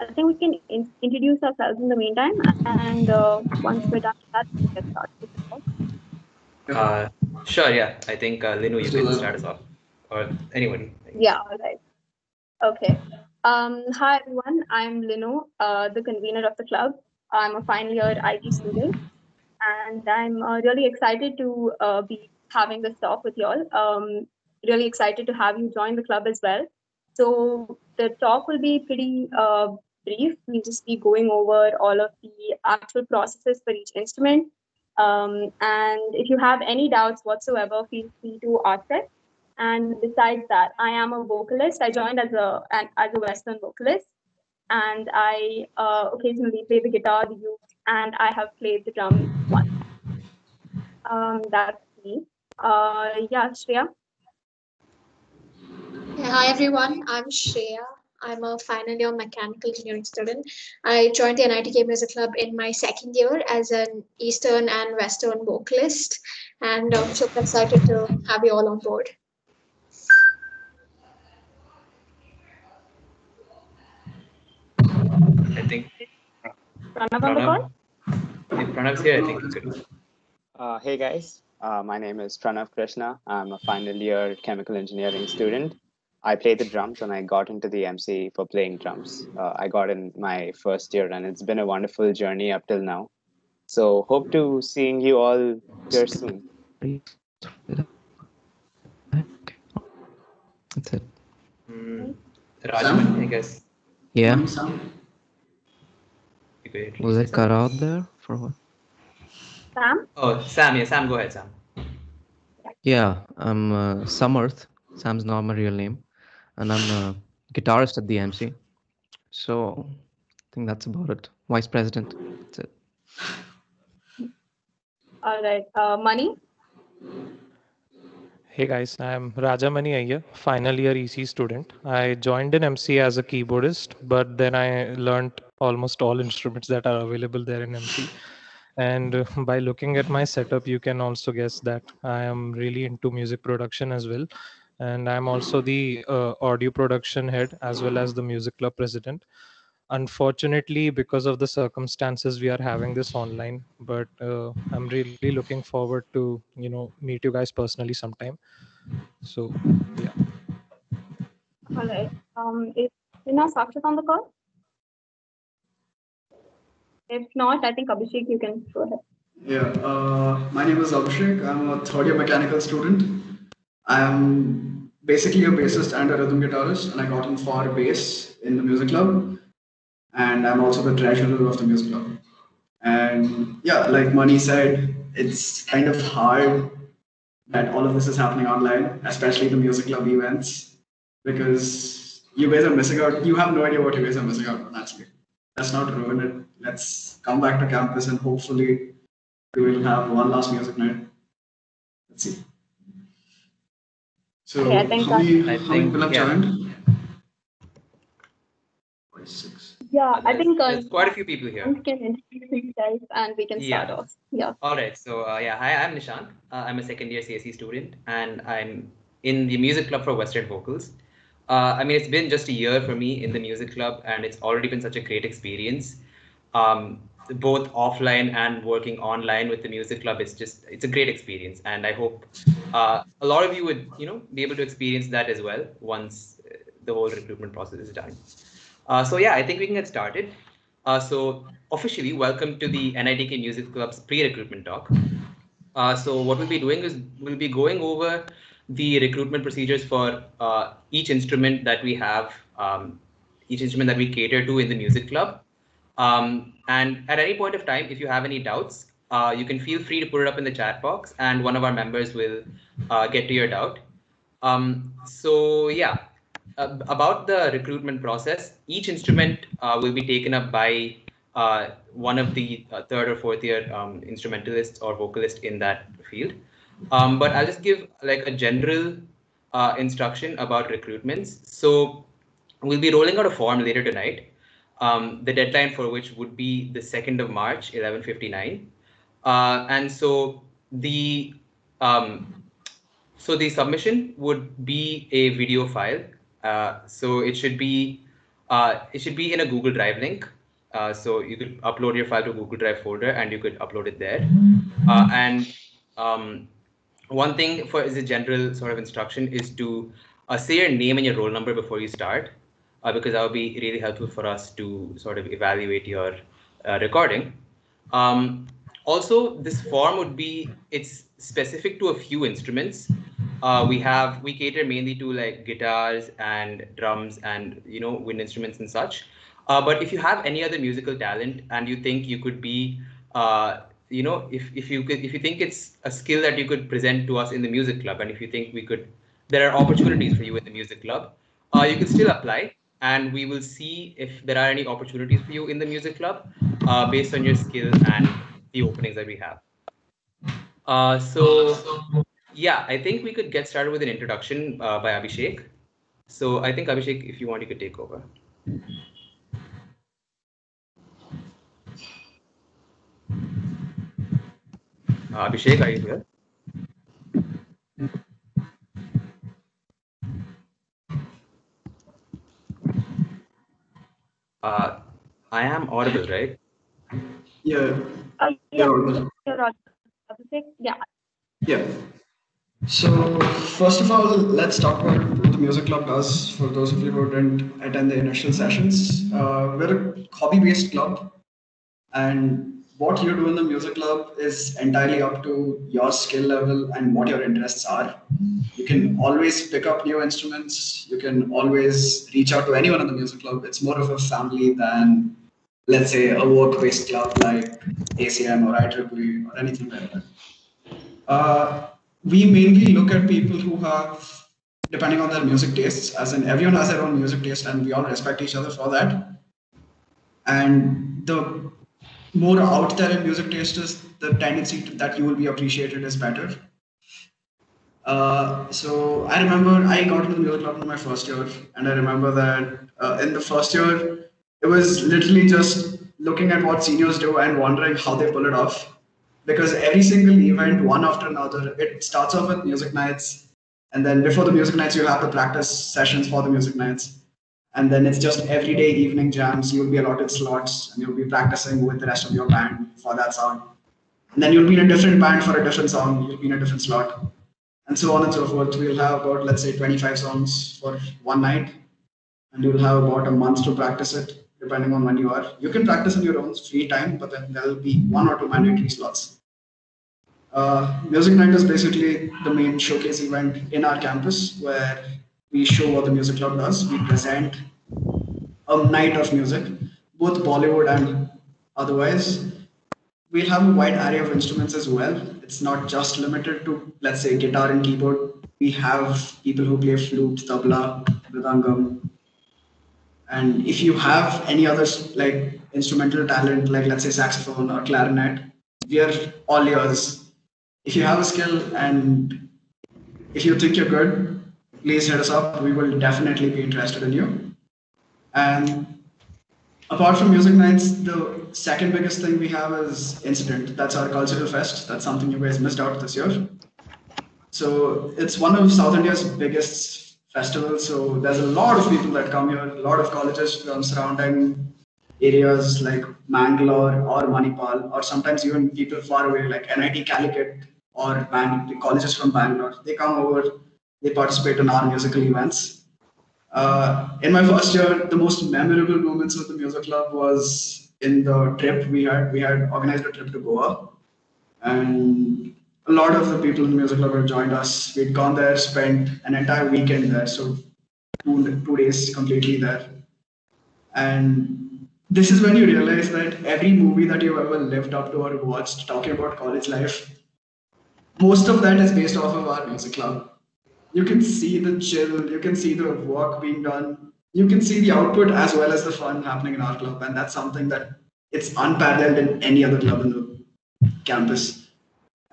I think we can introduce ourselves in the meantime, and once we're done with that, we can get started with the talk. Sure, yeah. I think Linu, you can start us off, or anybody. Yeah, all right. Okay. Hi everyone. I'm Linu, the convener of the club. I'm a final year IT student, and I'm really excited to be having this talk with y'all. Really excited to have you join the club as well. So the talk will be pretty brief. We'll just be going over all of the actual processes for each instrument. And if you have any doubts whatsoever, feel free to ask it. And besides that, I am a vocalist. I joined as a Western vocalist, and I occasionally play the guitar, the uke, and I have played the drums once. That's me. Yeah, Shreya. Yeah, hi everyone, I'm Shreya. I'm a final year mechanical engineering student. I joined the NITK Music Club in my second year as an Eastern and Western vocalist, and I'm super excited to have you all on board. I think Pranav on the call? If Pranav's here, I think you could. Hey guys, my name is Pranav Krishna. I'm a final year chemical engineering student. I play the drums and I got into the MC for playing drums. I got in my first year and it's been a wonderful journey up till now. So hope to seeing you all here soon. That's it. Rajaman, I guess. Yeah. You could Was it cut out there for what? Sam? Oh, Sam. Yeah, Sam. Go ahead, Sam. Yeah, I'm Samarth. Sam's not my real name, and I'm a guitarist at the MC. So I think that's about it. Vice president. That's it. All right. Money? Hey guys, I'm Rajamani Iyer, final year EC student. I joined in MC as a keyboardist, but then I learned almost all instruments that are available there in MC. And by looking at my setup, you can also guess that I am really into music production as well. And I'm also the audio production head as well as the music club president. Unfortunately, because of the circumstances, we are having this online, but I'm really looking forward to, meet you guys personally sometime. So, yeah. All right. Is Rina Sakshit on the call? If not, I think Abhishek, you can go ahead. Yeah, my name is Abhishek. I'm a third year mechanical student. I am basically a bassist and a rhythm guitarist, and I got in for bass in the music club. And I'm also the treasurer of the music club. And yeah, like Mani said, it's kind of hard that all of this is happening online, especially the music club events, because you guys are missing out. You have no idea what you guys are missing out on, actually. Let's not ruin it. Let's come back to campus and hopefully we will have one last music night. Let's see. So, Okay, I think how many people have joined? 46. Yeah, I think there's quite a few people here. We can introduce themselves and we can start off. Yeah. All right. So yeah, hi, I'm Nishant. I'm a second year CSE student, and I'm in the music club for Western vocals. I mean, it's been just a year for me in the music club, and it's already been such a great experience. Both offline and working online with the music club, it's a great experience, and I hope a lot of you would be able to experience that as well once the whole recruitment process is done. So yeah, I think we can get started. So officially, welcome to the NITK Music Club's pre-recruitment talk. So what we'll be doing is we'll be going over the recruitment procedures for each instrument that we have, each instrument that we cater to in the music club. And at any point of time, if you have any doubts, you can feel free to put it up in the chat box, and one of our members will get to your doubt. So yeah. About the recruitment process, each instrument will be taken up by one of the third or fourth year instrumentalists or vocalists in that field. But I'll just give like a general instruction about recruitments. So we'll be rolling out a form later tonight, the deadline for which would be the 2nd of March, 11:59. And so the submission would be a video file. So it should be It should be in a Google Drive link. So you could upload your file to Google Drive folder and you could upload it there. And one thing for as a general sort of instruction is to say your name and your roll number before you start, because that would be really helpful for us to sort of evaluate your recording. Also, this form would be, it's specific to a few instruments. We cater mainly to like guitars and drums and wind instruments and such. But if you have any other musical talent and you think you could be if you think it's a skill that you could present to us in the music club, and if you think there are opportunities for you in the music club, you can still apply, and we will see if there are any opportunities for you in the music club based on your skill and the openings that we have. So yeah, I think we could get started with an introduction by Abhishek. So I think Abhishek, if you want, you could take over. Abhishek, are you here? I am audible, right? Yeah. Yeah, You're audible. you're audible. Abhishek, yeah. Yeah. So first of all, let's talk about what the music club does. For those of you who didn't attend the initial sessions, we're a hobby-based club, and what you do in the music club is entirely up to your skill level and what your interests are. You can always pick up new instruments. You can always reach out to anyone in the music club. It's more of a family than, let's say, a work-based club like ACM or IEEE or anything like that. We mainly look at people who have, depending on their music tastes, as in everyone has their own music taste and we all respect each other for that. And the more out there in music taste is, the tendency that you will be appreciated is better. So I remember I got into the music club in my first year, and I remember that in the first year, it was literally just looking at what seniors do and wondering how they pull it off. Because every single event, one after another, it starts off with music nights, and then before the music nights, you have the practice sessions for the music nights. And then it's just everyday evening jams. You'll be allotted slots and you'll be practicing with the rest of your band for that song. And then you'll be in a different band for a different song. You'll be in a different slot. And so on and so forth. We'll have about, let's say, 25 songs for one night. And you'll have about a month to practice it, depending on when you are. You can practice in your own free time, but then there'll be one or two mandatory slots. Music night is basically the main showcase event in our campus where we show what the music club does. We present a night of music, both Bollywood and otherwise. We'll have a wide array of instruments as well. It's not just limited to, let's say, guitar and keyboard. We have people who play flute, tabla, mridangam. And if you have any other like instrumental talent, like let's say saxophone or clarinet, we are all yours. If you have a skill and if you think you're good, please hit us up. We will definitely be interested in you. And apart from music nights, the second biggest thing we have is Incident. That's our cultural fest. That's something you guys missed out this year. So it's one of South India's biggest festivals. So there's a lot of people that come here, a lot of colleges from surrounding areas like Mangalore or Manipal, or sometimes even people far away like NIT Calicut or colleges from Bangalore. They come over, they participate in our musical events. In my first year, the most memorable moments of the music club was in the trip we had. We had organized a trip to Goa, and a lot of the people in the music club had joined us. We'd gone there, spent an entire weekend there, so two days completely there. And this is when you realize that every movie that you've ever lived up to or watched talking about college life, most of that is based off of our music club. You can see the chill, you can see the work being done, you can see the output as well as the fun happening in our club, and that's something that it's unparalleled in any other club in the campus.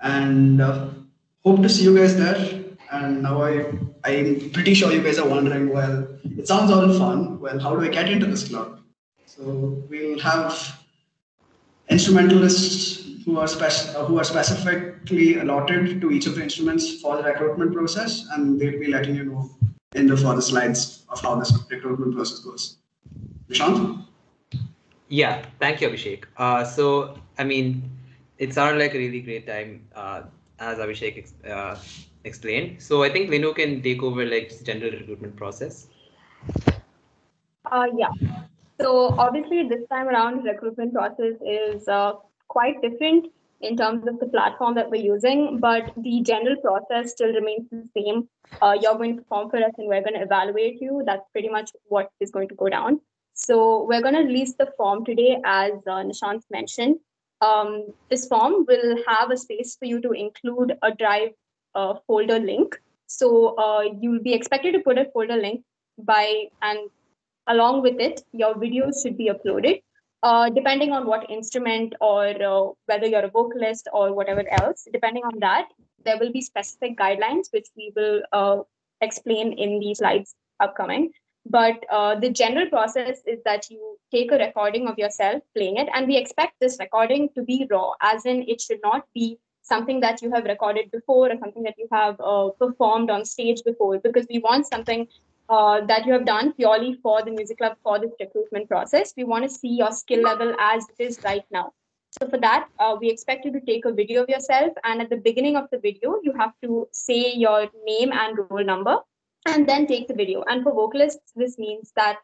And hope to see you guys there. And now I'm pretty sure you guys are wondering, well, it sounds all fun. Well, how do I get into this club? So we'll have instrumentalists who are specifically allotted to each of the instruments for the recruitment process, and they'll be letting you know in the further slides of how this recruitment process goes. Nishant? Yeah, thank you, Abhishek. So, I mean, it sounded like a really great time, as Abhishek explained. So, I think Linu can take over like just general recruitment process. Yeah. So obviously, this time around, recruitment process is quite different in terms of the platform that we're using, but the general process still remains the same. You're going to perform for us, and we're going to evaluate you. That's pretty much what is going to go down. So we're going to release the form today, as Nishant mentioned. This form will have a space for you to include a Drive folder link. So you'll be expected to put a folder link by and along with it, your videos should be uploaded. Depending on what instrument or whether you're a vocalist or whatever else, depending on that, there will be specific guidelines which we will explain in the slides upcoming. But the general process is that you take a recording of yourself playing it, and we expect this recording to be raw, as in it should not be something that you have recorded before or something that you have performed on stage before, because we want something that you have done purely for the music club for this recruitment process. We want to see your skill level as it is right now. So for that, we expect you to take a video of yourself, and at the beginning of the video, you have to say your name and roll number, and then take the video. And for vocalists, this means that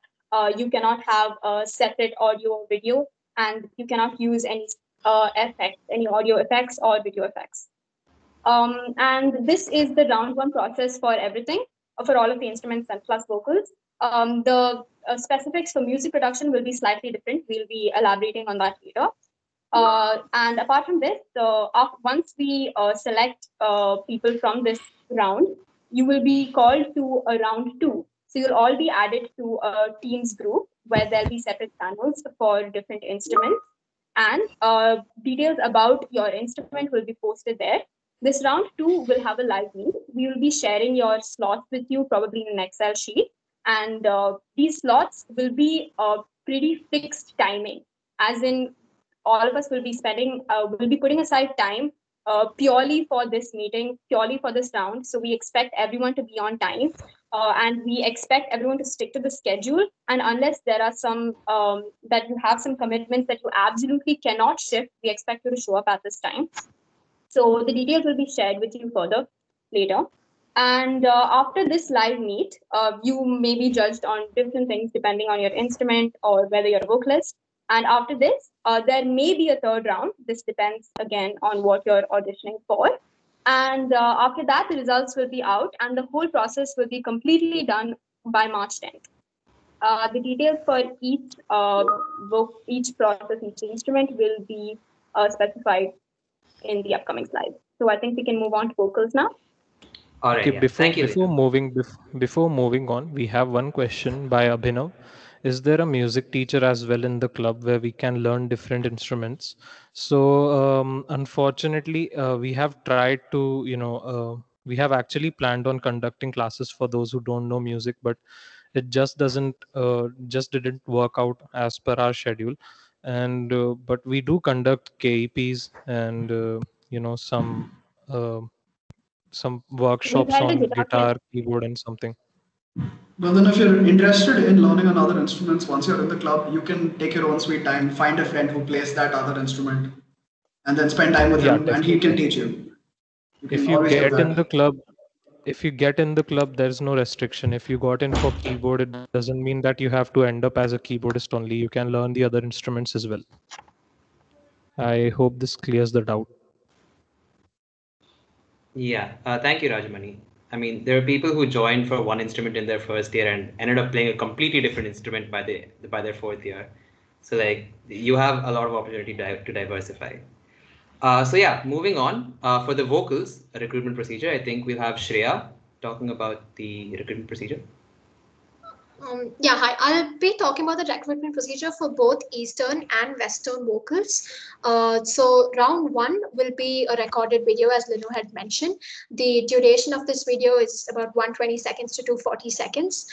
you cannot have a separate audio or video, and you cannot use any effects, any audio effects or video effects. And this is the round one process for everything, for all of the instruments and plus vocals. The specifics for music production will be slightly different. We'll be elaborating on that later. And apart from this, once we select people from this round, you will be called to a round two. So you'll all be added to a Teams group where there'll be separate channels for different instruments, and details about your instrument will be posted there. This round two will have a live meet. We will be sharing your slots with you, probably in an Excel sheet. And these slots will be pretty fixed timing, as in all of us will be putting aside time purely for this meeting, purely for this round. So we expect everyone to be on time, and we expect everyone to stick to the schedule. And unless there are some that you have some commitments that you absolutely cannot shift, we expect you to show up at this time. So the details will be shared with you further later. And after this live meet, you may be judged on different things depending on your instrument or whether you're a vocalist. And after this, there may be a third round. This depends again on what you're auditioning for. And after that, the results will be out, and the whole process will be completely done by March 10th. The details for each process, each instrument will be specified in the upcoming slides. So I think we can move on to vocals now. All right. Okay, Yeah. Thank you. before moving on, we have one question by Abhinav. Is there a music teacher as well in the club where we can learn different instruments? So unfortunately, we have tried to, we have actually planned on conducting classes for those who don't know music, but it just didn't work out as per our schedule. And but we do conduct KEPs and uh, some We've workshops held a on guitar quiz. guitar, keyboard, and something. Well, then if you're interested in learning on other instruments, once you're in the club, you can take your own sweet time, find a friend who plays that other instrument, and then spend time with Yeah, him, and he can definitely. teach you. You can If you always do get in that. the club, there's no restriction. If you got in for keyboard, it doesn't mean that you have to end up as a keyboardist only. You can learn the other instruments as well. I hope this clears the doubt. Yeah. Thank you, Rajamani. I mean, there are people who joined for one instrument in their first year and ended up playing a completely different instrument by their fourth year. So like you have a lot of opportunity to diversify. So yeah, moving on. For the vocals recruitment procedure, I think we'll have Shreya talking about the recruitment procedure. Yeah, hi. I'll be talking about the recruitment procedure for both Eastern and Western vocals. So round one will be a recorded video, as Lino had mentioned. The duration of this video is about 120 seconds to 240 seconds.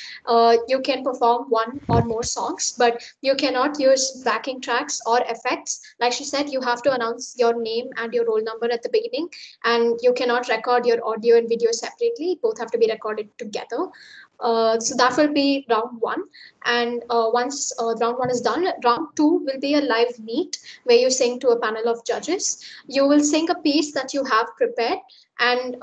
You can perform one or more songs, but you cannot use backing tracks or effects. Like she said, you have to announce your name and your roll number at the beginning, and you cannot record your audio and video separately. Both have to be recorded together. So that will be round one. And once round one is done, round two will be a live meet where you sing to a panel of judges. You will sing a piece that you have prepared, and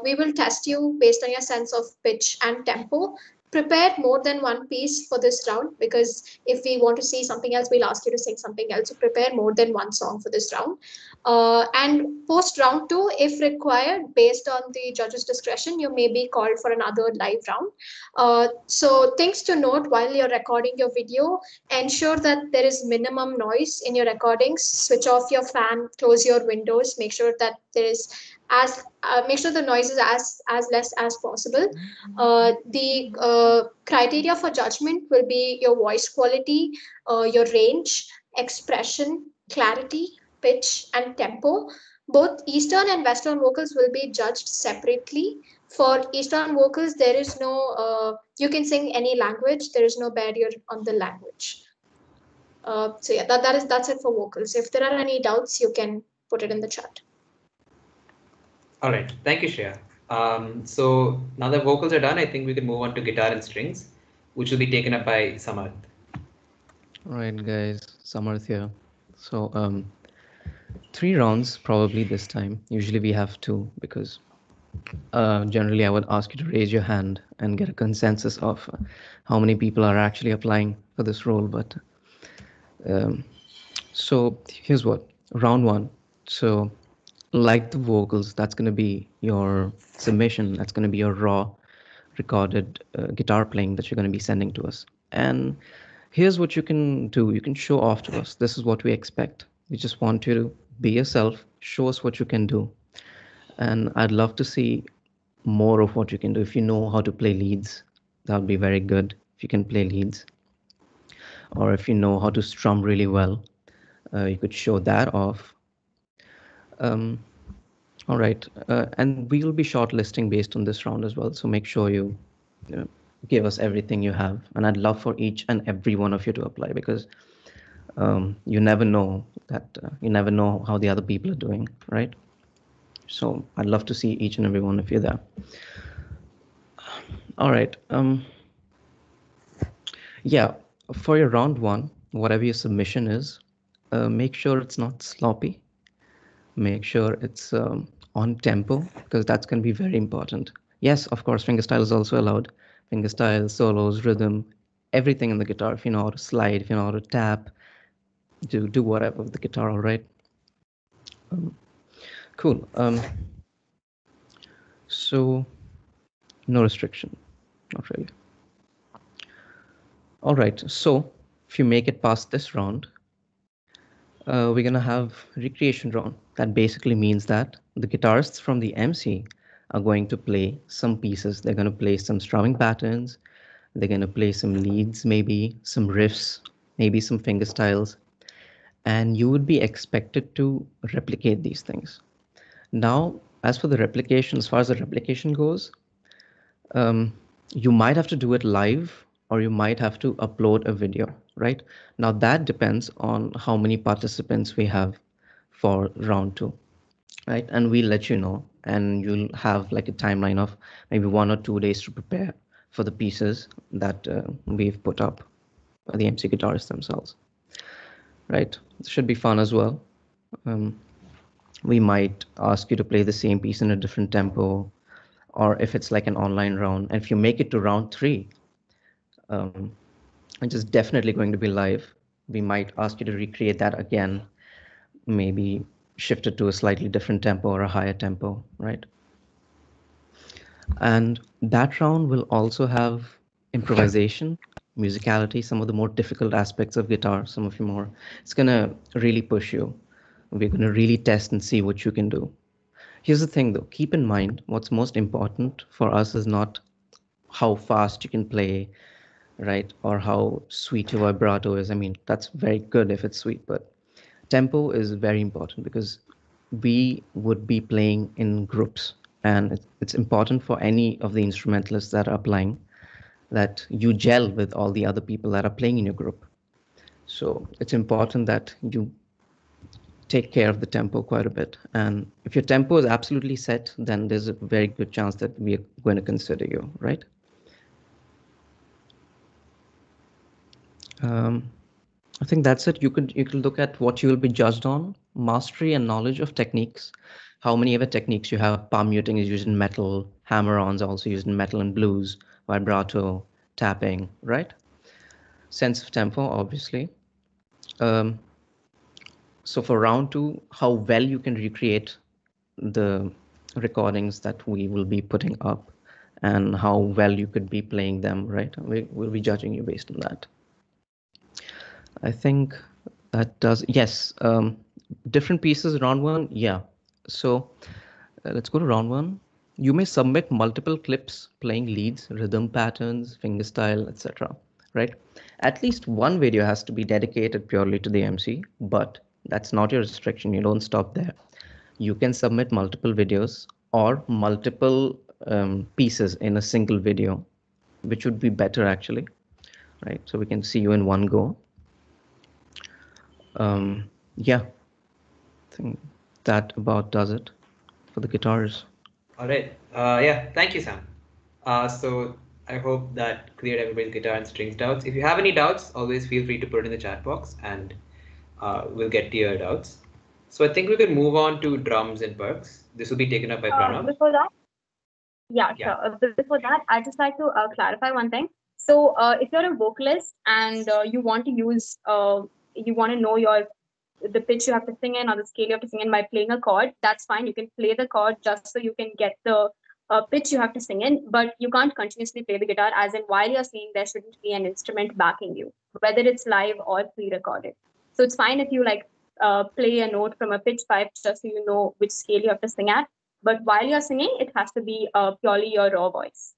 we will test you based on your sense of pitch and tempo. Prepare more than one piece for this round, because if we want to see something else, we'll ask you to sing something else. So prepare more than one song for this round. And post round two, if required, based on the judge's discretion, you may be called for another live round. So things to note while you're recording your video: ensure that there is minimum noise in your recordings. Switch off your fan, close your windows, make sure that there is make sure the noise is as less as possible. The criteria for judgment will be your voice quality, your range, expression, clarity, pitch, and tempo. Both Eastern and Western vocals will be judged separately. For Eastern vocals, there is no you can sing any language. There is no barrier on the language. So yeah, that's it for vocals. If there are any doubts, you can put it in the chat. All right, thank you, Shreya. So now that vocals are done, I think we can move on to guitar and strings, which will be taken up by Samarth. All right, guys, Samarth here. So 3 rounds probably this time. Usually we have 2 because generally I would ask you to raise your hand and get a consensus of how many people are actually applying for this role. But so here's what, round 1. So like the vocals, that's going to be your submission. That's going to be your raw recorded guitar playing that you're going to be sending to us. And here's what you can do. You can show off to us. This is what we expect. We just want you to be yourself, show us what you can do. And I'd love to see more of what you can do. If you know how to play leads, that would be very good. If you can play leads, or if you know how to strum really well, you could show that off. All right, and we will be shortlisting based on this round as well. So make sure you give us everything you have, and I'd love for each and every one of you to apply, because you never know that you never know how the other people are doing, right? So I'd love to see each and every one of you there. All right. Yeah, for your round 1, whatever your submission is, make sure it's not sloppy. Make sure it's on tempo, because that's going to be very important. Yes, of course, fingerstyle is also allowed. Fingerstyle, solos, rhythm, everything in the guitar. If you know how to slide, if you know how to tap, do whatever with the guitar, all right? Cool. So no restriction, not really. All right, so if you make it past this round, we're gonna have recreation round. That basically means that the guitarists from the MC are going to play some pieces. They're gonna play some strumming patterns. They're gonna play some leads, maybe some riffs, maybe some fingerstyles, and you would be expected to replicate these things. Now, as for the replication, as far as the replication goes, you might have to do it live, or you might have to upload a video, right? Now that depends on how many participants we have for round 2, right? And we'll let you know, and you'll have like a timeline of maybe 1 or 2 days to prepare for the pieces that we've put up by the MC guitarists themselves, right? It should be fun as well. We might ask you to play the same piece in a different tempo, or if it's like an online round, and if you make it to round 3, which is definitely going to be live, we might ask you to recreate that again, maybe shift it to a slightly different tempo or a higher tempo, right? And that round will also have improvisation, musicality, some of the more difficult aspects of guitar, some of you more. It's gonna really push you. We're gonna really test and see what you can do. Here's the thing though, keep in mind, what's most important for us is not how fast you can play, right? Or how sweet your vibrato is. I mean, that's very good if it's sweet, but tempo is very important, because we would be playing in groups, and it's important for any of the instrumentalists that are applying that you gel with all the other people that are playing in your group. So it's important that you take care of the tempo quite a bit. And if your tempo is absolutely set, then there's a very good chance that we are going to consider you, right? I think that's it. You could look at what you will be judged on: mastery and knowledge of techniques. How many ever techniques you have. Palm muting is used in metal. Hammer-ons are also used in metal and blues. Vibrato, tapping, right? Sense of tempo, obviously. Um, so for round two, how well you can recreate the recordings that we will be putting up, and how well you could be playing them, right? We'll be judging you based on that. I think that does, yes. Different pieces, round one, yeah. So let's go to round one. You may submit multiple clips playing leads, rhythm patterns, fingerstyle, etc. Right? At least one video has to be dedicated purely to the MC, but that's not your restriction. You don't stop there. You can submit multiple videos or multiple pieces in a single video, which would be better actually, right? So we can see you in one go. Yeah, I think that about does it for the guitars. All right. Yeah, thank you, Sam. So I hope that cleared everybody's guitar and strings doubts. If you have any doubts, always feel free to put it in the chat box, and we'll get to your doubts. So I think we can move on to drums and perks. This will be taken up by Pranav. Before that, yeah, Yeah. sure. Before that, I'd just like to clarify one thing. So, if you're a vocalist and you want to use, you want to know the pitch you have to sing in or the scale you have to sing in by playing a chord, that's fine. You can play the chord just so you can get the pitch you have to sing in, but you can't continuously play the guitar. As in, while you're singing, there shouldn't be an instrument backing you, whether it's live or pre-recorded. So it's fine if you play a note from a pitch pipe just so you know which scale you have to sing at. But while you're singing, it has to be purely your raw voice.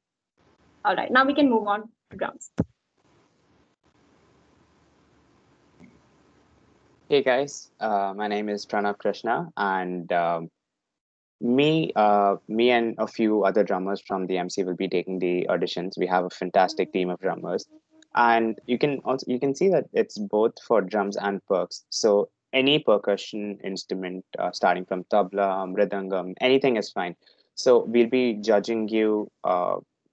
All right, now we can move on to drums. Hey guys, my name is Pranav Krishna, and me and a few other drummers from the MC will be taking the auditions. We have a fantastic team of drummers, and you can see that it's both for drums and perks. So any percussion instrument, starting from tabla, mridangam, anything is fine. So we'll be judging you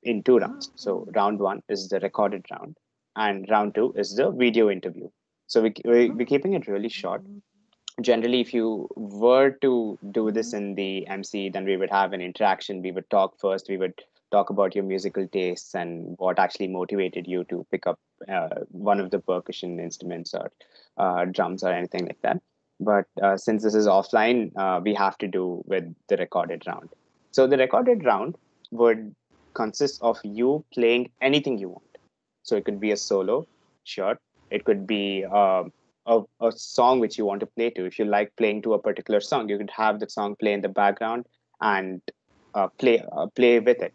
in two rounds. So round one is the recorded round, and round two is the video interview. So we're keeping it really short. Generally, if you were to do this in the MC, then we would have an interaction. We would talk first. We would talk about your musical tastes and what actually motivated you to pick up one of the percussion instruments or drums or anything like that. But since this is offline, we have to do with the recorded round. So the recorded round would consist of you playing anything you want. So it could be a solo, sure. It could be a song which you want to play to. If you like playing to a particular song, you could have the song play in the background and play with it.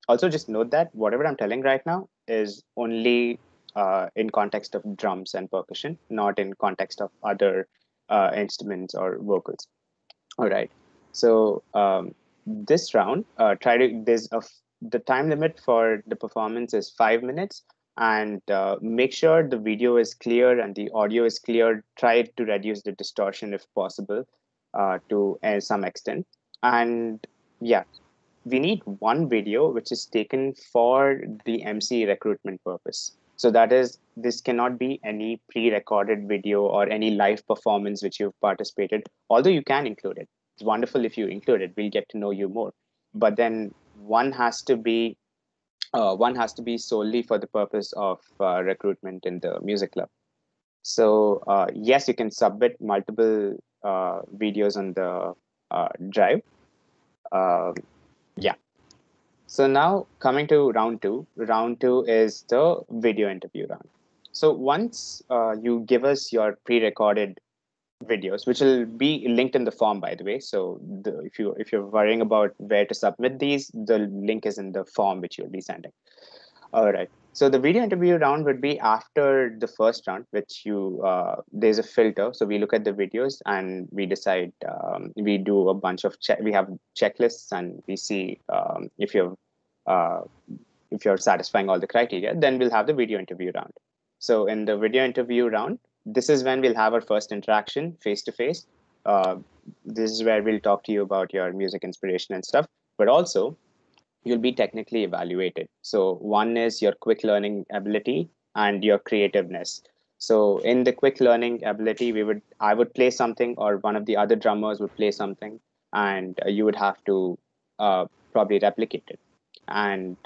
Also, just note that whatever I'm telling right now is only in context of drums and percussion, not in context of other instruments or vocals. All right. So this round, the time limit for the performance is 5 minutes, and make sure the video is clear and the audio is clear. Try to reduce the distortion if possible to some extent. And yeah, we need one video which is taken for the MC recruitment purpose. So that is, this cannot be any pre-recorded video or any live performance which you've participated, although you can include it. It's wonderful if you include it. We'll get to know you more. But then one has to be solely for the purpose of recruitment in the music club. So yes, you can submit multiple videos on the drive. Yeah. So now coming to round two is the video interview round. So once you give us your pre-recorded videos, which will be linked in the form, by the way. So if you're worrying about where to submit these, the link is in the form which you'll be sending. All right. So the video interview round would be after the first round, which there's a filter. So we look at the videos and we decide. We do a bunch of we have checklists and we see uh, if you're satisfying all the criteria. Then we'll have the video interview round. So in the video interview round, this is when we'll have our first interaction face to face. This is where we'll talk to you about your music inspiration and stuff. But also, you'll be technically evaluated. So one is your quick learning ability, and your creativeness. So in the quick learning ability, I would play something, or one of the other drummers would play something, and you would have to probably replicate it. And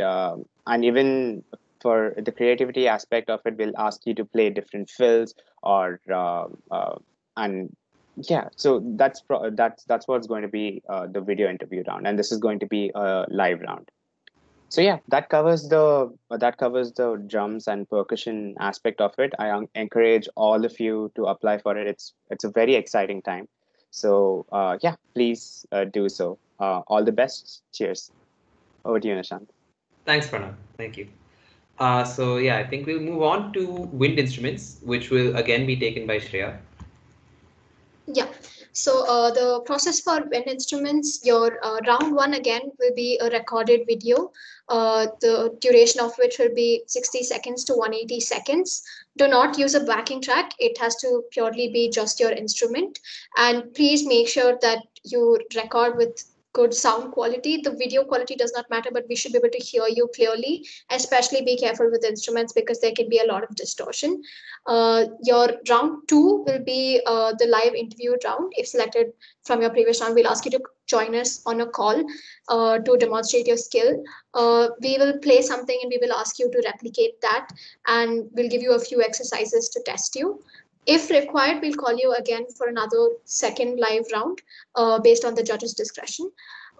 even for the creativity aspect of it, we'll ask you to play different fills, or and yeah. So that's what's going to be the video interview round, and this is going to be a live round. So yeah, that covers the drums and percussion aspect of it. I encourage all of you to apply for it. It's a very exciting time. So yeah, please do so. All the best. Cheers. Over to you, Nishant. Thanks, Pranav. Thank you. So yeah, I think we'll move on to wind instruments, which will again be taken by Shreya. Yeah. So the process for wind instruments, your round one again will be a recorded video, the duration of which will be 60 seconds to 180 seconds. Do not use a backing track. It has to purely be just your instrument. And please make sure that you record with good sound quality. The video quality does not matter, but we should be able to hear you clearly. Especially be careful with instruments because there can be a lot of distortion. Your round two will be the live interview round. If selected from your previous round, we'll ask you to join us on a call to demonstrate your skill. We will play something and we will ask you to replicate that, and we'll give you a few exercises to test you. If required, we'll call you again for another second live round based on the judge's discretion.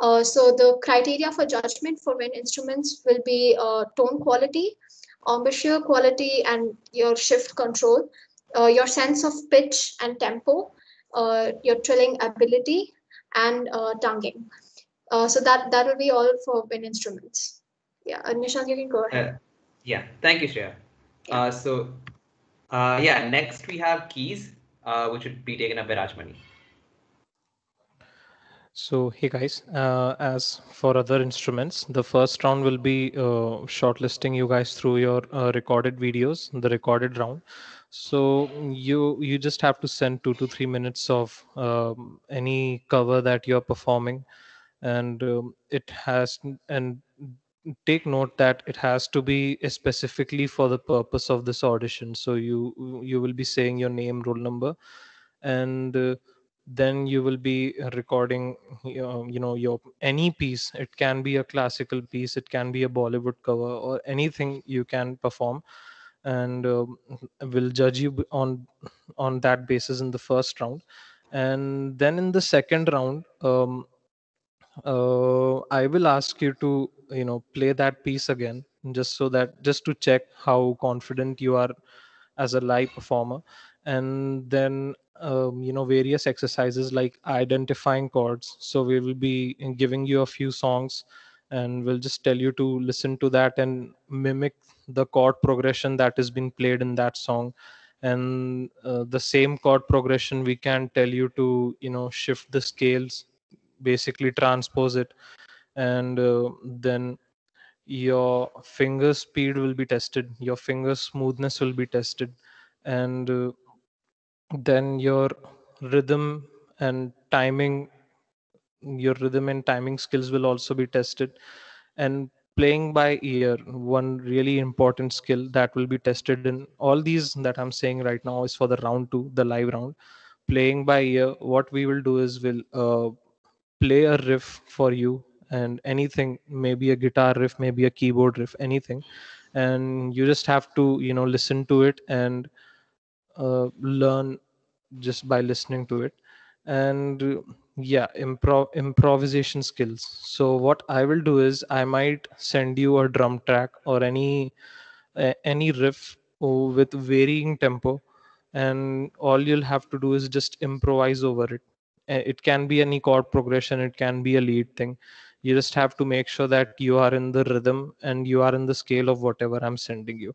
So the criteria for judgment for wind instruments will be tone quality, embouchure quality, and your shift control, your sense of pitch and tempo, your trilling ability, and tonguing. So that will be all for wind instruments. Yeah, Nishant, you can go ahead. Yeah, thank you, Shreya. Yeah. Yeah, next we have keys, which would be taken up by Rajmani. So, hey guys, as for other instruments, the first round will be shortlisting you guys through your recorded videos, the recorded round. So you just have to send 2 to 3 minutes of any cover that you're performing, and it has and take note that it has to be specifically for the purpose of this audition. So you will be saying your name, roll number, and then you will be recording your any piece. It can be a classical piece, it can be a Bollywood cover, or anything you can perform, and will judge you on that basis in the first round. And then in the second round, I will ask you to play that piece again, just to check how confident you are as a live performer. And then various exercises like identifying chords. So we will be giving you a few songs, and we'll just tell you to listen to that and mimic the chord progression that is being played in that song. And the same chord progression, we can tell you to shift the scales, basically transpose it. And then your finger speed will be tested, your finger smoothness will be tested, and then rhythm and timing your rhythm and timing skills will also be tested. And playing by ear, one really important skill that will be tested in all these that I'm saying right now is for the round two, the live round. Playing by ear, what we will do is we'll play a riff for you, and anything, maybe a guitar riff, maybe a keyboard riff, anything, and you just have to listen to it and learn just by listening to it. And yeah, improvisation skills. So what I will do is I might send you a drum track or any riff with varying tempo, and all you'll have to do is just improvise over it. It can be any chord progression, it can be a lead thing. You just have to make sure that you are in the rhythm and you are in the scale of whatever I'm sending you.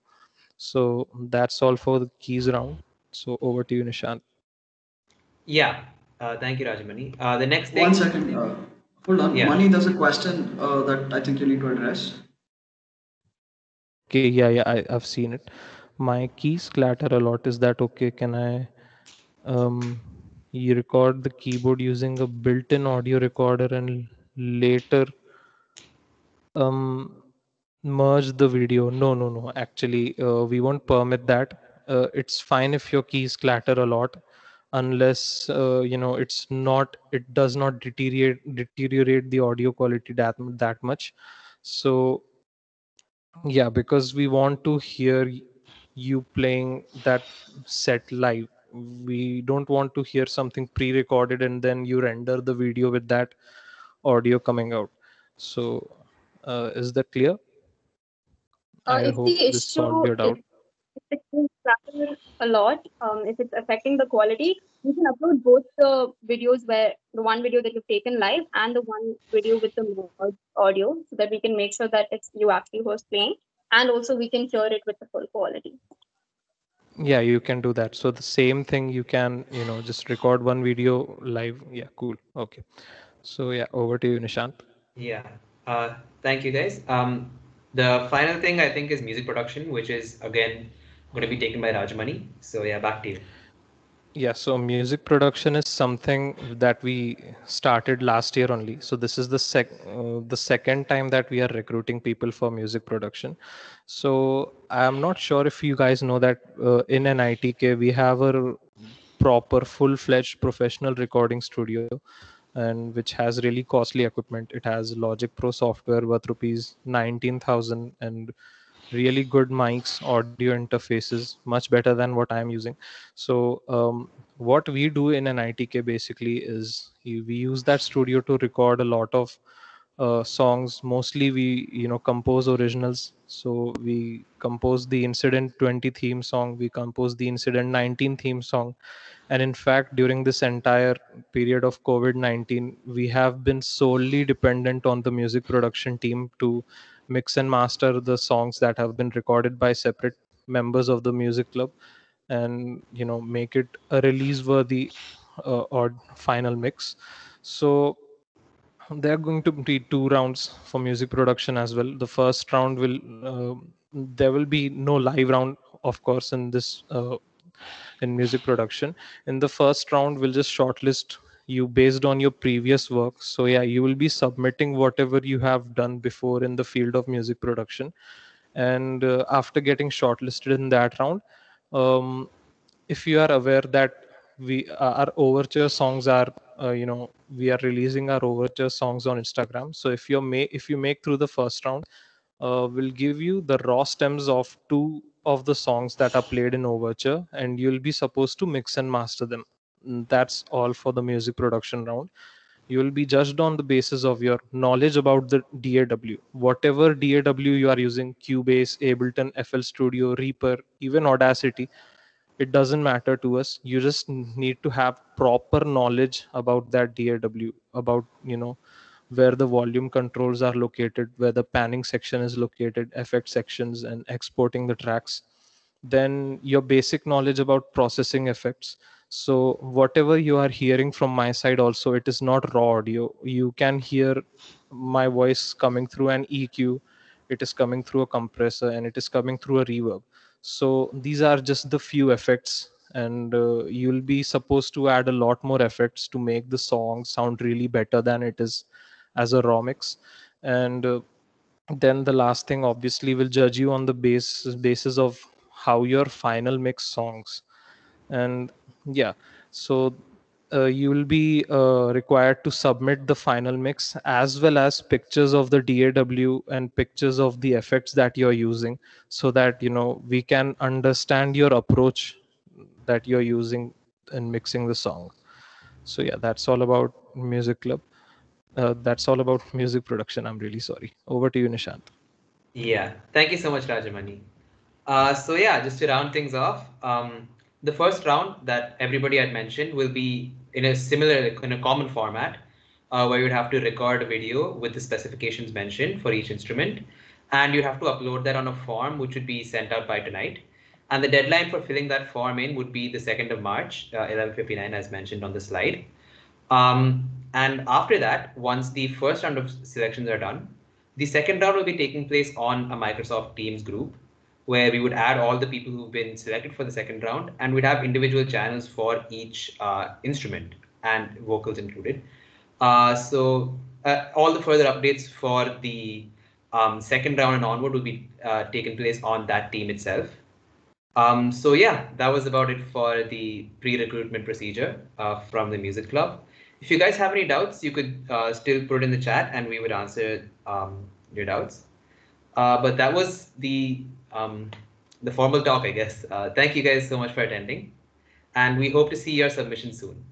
So that's all for the keys round. So over to you, Nishant. Yeah, thank you, Rajmani. The next One thing, second. Hold on. yeah, Money, there's a question that I think you need to address. Okay, yeah, I've seen it. My keys clatter a lot. Is that okay? Can I you record the keyboard using a built-in audio recorder and later um merge the video. No. Actually, we won't permit that. It's fine if your keys clatter a lot, unless it does not deteriorate the audio quality that much. So yeah, because we want to hear you playing that set live. We don't want to hear something pre-recorded and then you render the video with that audio coming out. So is that clear? I If the hope this solved issue your is doubt. if it can clutter a lot, if it's affecting the quality, you can upload both the videos where the one video that you've taken live and the one video with the merged audio so that we can make sure that it's you actually who's playing and also we can hear it with the full quality. Yeah, you can do that. So the same thing, you can, just record one video live. Yeah, cool. Okay. So yeah, over to you, Nishant. Yeah. Thank you, guys. The final thing I think is music production, which is again going to be taken by Rajamani. So yeah, back to you. Yeah, so music production is something that we started last year only. So this is the second time that we are recruiting people for music production. So I'm not sure if you guys know that in NITK we have a proper full-fledged professional recording studio, and which has really costly equipment. It has Logic Pro software worth rupees 19,000 and really good mics, audio interfaces, much better than what I'm using. So what we do in an ITK basically is we use that studio to record a lot of songs. Mostly we compose originals. So we compose the Incident 20 theme song, we compose the Incident 19 theme song. And in fact, during this entire period of COVID-19, we have been solely dependent on the music production team to mix and master the songs that have been recorded by separate members of the music club, and make it a release worthy or final mix. So there are going to be two rounds for music production as well. The first round will there will be no live round, of course, in this in music production. In the first round, we'll just shortlist you based on your previous work. So yeah, you will be submitting whatever you have done before in the field of music production. And after getting shortlisted in that round, um, if you are aware that we our overture songs are we are releasing our overture songs on Instagram. So if you make through the first round, will give you the raw stems of two of the songs that are played in overture, and you'll be supposed to mix and master them. That's all for the music production round. You will be judged on the basis of your knowledge about the DAW. Whatever DAW you are using, Cubase, Ableton, FL Studio, Reaper, even Audacity, it doesn't matter to us. You just need to have proper knowledge about that DAW, about where the volume controls are located, where the panning section is located, effect sections, and exporting the tracks. Then your basic knowledge about processing effects. So whatever you are hearing from my side also, it is not raw audio. You can hear my voice coming through an EQ, it is coming through a compressor, and it is coming through a reverb. So these are just the few effects, and you'll be supposed to add a lot more effects to make the song sound really better than it is as a raw mix. And then the last thing obviously will judge you on the basis of how your final mix songs. And yeah, so you will be required to submit the final mix as well as pictures of the DAW and pictures of the effects that you're using, so that we can understand your approach that you're using in mixing the song. So yeah, that's all about music club. That's all about music production. I'm really sorry. Over to you, Nishant. Yeah, thank you so much, Rajamani. So yeah, just to round things off, the first round that everybody had mentioned will be in a similar, in a common format, where you'd have to record a video with the specifications mentioned for each instrument, and you have to upload that on a form which would be sent out by tonight. And the deadline for filling that form in would be the 2nd of March, 11:59, as mentioned on the slide. And after that, once the first round of selections are done, the second round will be taking place on a Microsoft Teams group, where we would add all the people who've been selected for the second round, and we'd have individual channels for each instrument and vocals included. So all the further updates for the Second round and onward will be taken place on that team itself. So yeah, that was about it for the pre-recruitment procedure from the music club. If you guys have any doubts, you could still put it in the chat and we would answer your doubts. But that was the formal talk, I guess. Thank you guys so much for attending, and we hope to see your submission soon.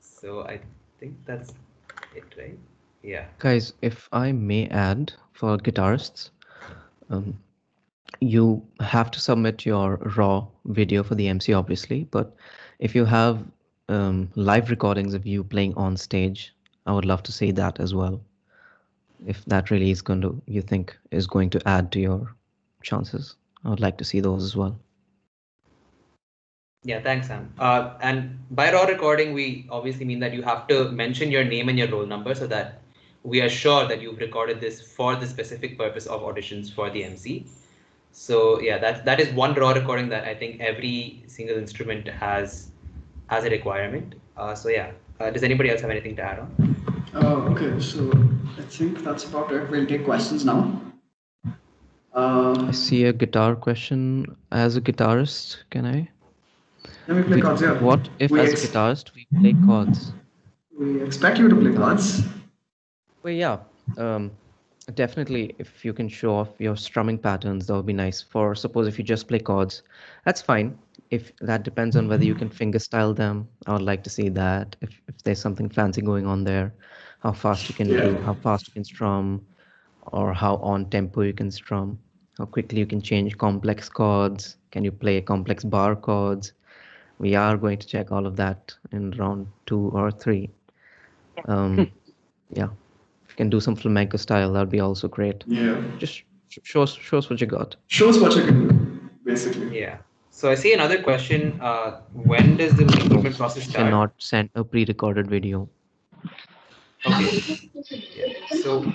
So I think that's it, right? Yeah. Guys, if I may add, for guitarists, you have to submit your raw video for the MC, obviously, but if you have live recordings of you playing on stage, I would love to see that as well. If that really is going to, you think, is going to add to your chances, I would like to see those as well. Yeah, thanks, Sam. And by raw recording, we obviously mean that you have to mention your name and your roll number so that we are sure that you've recorded this for the specific purpose of auditions for the MC. So yeah, that is one raw recording that I think every single instrument has a requirement. So yeah, does anybody else have anything to add on? Okay, so I think that's about it. We'll take questions now. I see a guitar question. As a guitarist, can I? Let me play chords, yeah. What if, as a guitarist, we play chords? We expect you to play chords. Well, yeah, definitely. If you can show off your strumming patterns, that would be nice. For suppose if you just play chords, that's fine. If that depends on whether you can fingerstyle them, I would like to see that. If there's something fancy going on there, how fast you can do, how fast you can strum, or how on tempo you can strum, how quickly you can change complex chords. Can you play complex bar chords? We are going to check all of that in round 2 or 3. Yeah, if you can do some flamenco style, that'd be also great. Yeah. Just show us what you got. Show us what you can do, basically. Yeah. So I see another question. When does the recruitment process start? Cannot send a pre-recorded video. Okay. Yeah. So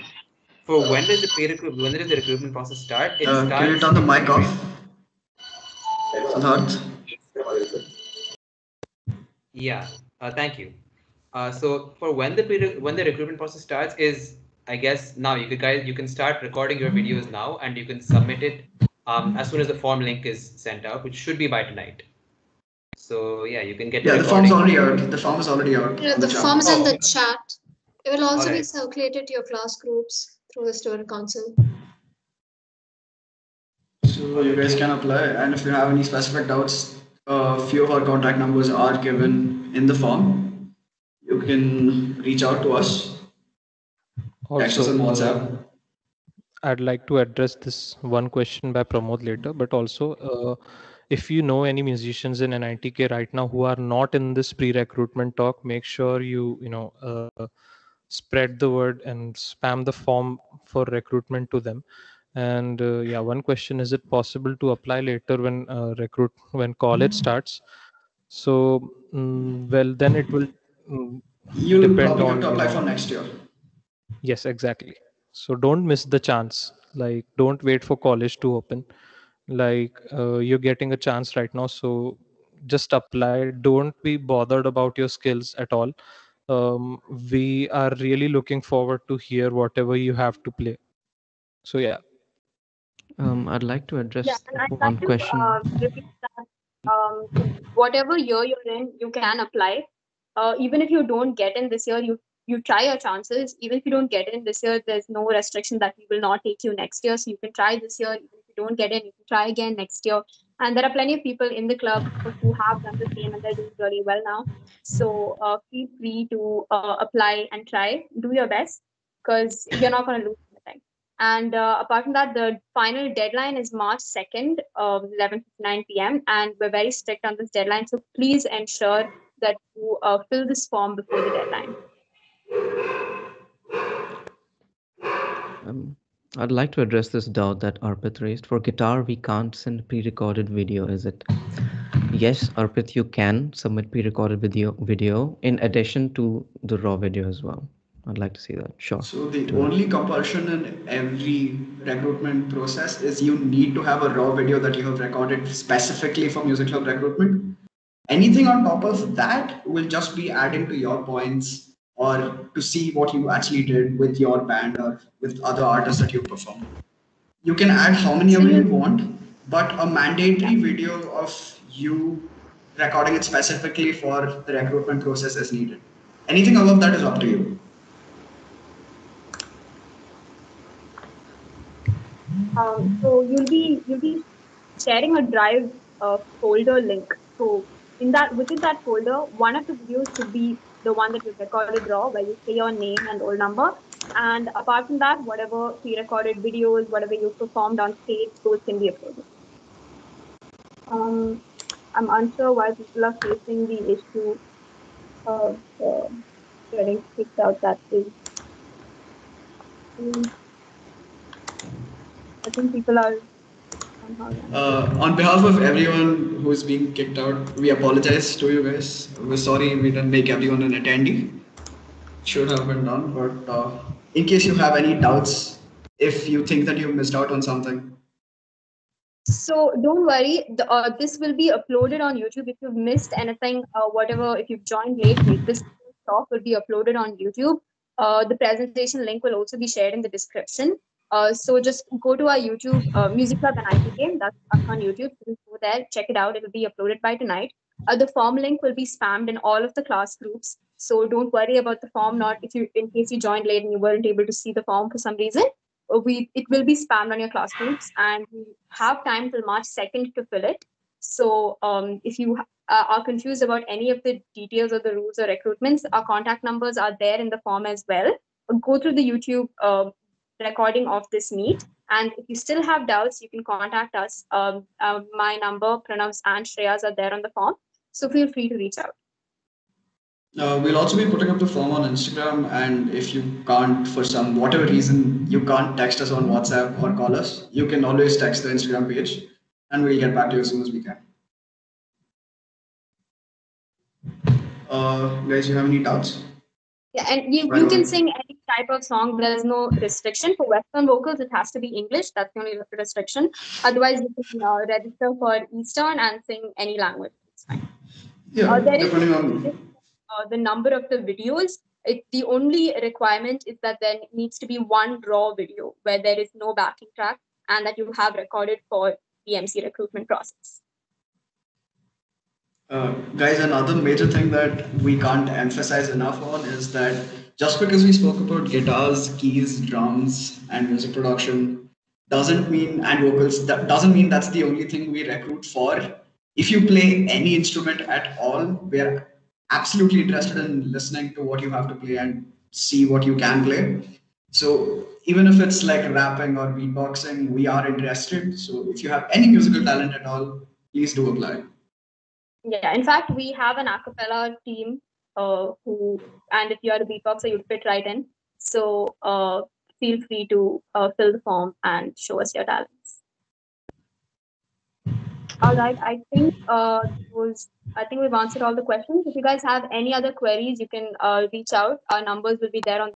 for when does the recruitment process start? It starts. Can you turn the mic off? Siddharth? Yeah. Thank you. So for when the recruitment process starts is, I guess now you can start recording your videos now and you can submit it as soon as the form link is sent out, which should be by tonight. So yeah, you can get. Yeah, the form's already out. The form is already out. Yeah, the form's in the chat. It will also be Alright. circulated to your class groups through the student council. So you guys can apply, and if you have any specific doubts, a few of our contact numbers are given in the form. You can reach out to us. Text us on WhatsApp. I'd like to address this one question by Pramod later, but also if you know any musicians in NITK right now who are not in this pre-recruitment talk, make sure you spread the word and spam the form for recruitment to them. And yeah, one question: is it possible to apply later when college starts? So well, then it will You'll depend probably on have to apply for next year. Yes, exactly. So don't miss the chance. Like, don't wait for college to open. Like, you're getting a chance right now, so just apply. Don't be bothered about your skills at all. We are really looking forward to hear whatever you have to play. So yeah. I'd like to address and I'd one like to question. repeat that whatever year you're in, you can apply. Even if you don't get in this year, you try your chances. Even if you don't get in this year, there's no restriction that we will not take you next year. So you can try this year. Even if you don't get in, you can try again next year. And there are plenty of people in the club who have done the same and they're doing really well now. So feel free to apply and try. Do your best because you're not going to lose anything. And apart from that, the final deadline is March 2nd, 11:59 p.m. And we're very strict on this deadline. So please ensure that you fill this form before the deadline. I'd like to address this doubt that Arpit raised. For guitar, we can't send pre-recorded video, is it? Yes, Arpit, you can submit pre-recorded video in addition to the raw video as well. I'd like to see that. Sure. So the only compulsion in every recruitment process is you need to have a raw video that you have recorded specifically for Music Club recruitment. Anything on top of that will just be adding to your points or to see what you actually did with your band or with other artists that you perform. You can add how many So ever you you, want, but a mandatory yeah. video of you recording it specifically for the recruitment process is needed. Anything above that is up to you. So you'll be sharing a drive folder link. So in that within that folder, one of the videos should be the one that you recorded raw, where you say your name and roll number. And apart from that, whatever pre-recorded videos, whatever you performed on stage, those can be uploaded. I'm unsure why people are facing the issue of getting kicked out that way. I think people are somehow. On behalf of everyone who's being kicked out, we apologize to you guys. We're sorry we didn't make everyone an attendee. Should have been done, but in case you have any doubts, if you think that you missed out on something, So don't worry, this will be uploaded on YouTube. If you've missed anything, whatever, if you've joined late, this talk will be uploaded on YouTube. The presentation link will also be shared in the description. So just go to our YouTube, Music Club and NITK. That's us on YouTube. So go there, check it out. It will be uploaded by tonight. The form link will be spammed in all of the class groups. So don't worry about the form. Not if you, in case you joined late and you weren't able to see the form for some reason, it will be spammed on your class groups, and we have time till March 2nd to fill it. So if you are confused about any of the details of the rules or recruitments, our contact numbers are there in the form as well. Go through the YouTube recording of this meet, and if you still have doubts, you can contact us. My number, Pranav's and Shreya's are there on the form, so feel free to reach out. we'll also be putting up the form on Instagram. And if you can't, for some whatever reason, you can't text us on WhatsApp or call us, you can always text the Instagram page, and we'll get back to you as soon as we can. Guys, you have any doubts? Yeah, and you can sing any type of song. There's no restriction. For Western vocals, it has to be English. That's the only restriction. Otherwise, you can register for Eastern and sing any language. It's fine. Yeah, There is depending on the number of the videos. The only requirement is that there needs to be one raw video where there is no backing track and that you have recorded for the MC recruitment process. Guys, another major thing that we can't emphasize enough on is that just because we spoke about guitars, keys, drums, and music production doesn't mean, and vocals, that doesn't mean that's the only thing we recruit for. If you play any instrument at all, we're absolutely interested in listening to what you have to play and see what you can play. So even if it's like rapping or beatboxing, we are interested. So if you have any musical talent at all, please do apply. Yeah, in fact, we have an a cappella team and if you are a beatboxer, you'd fit right in. So feel free to fill the form and show us your talents. All right, I think we've answered all the questions. If you guys have any other queries, you can reach out. Our numbers will be there on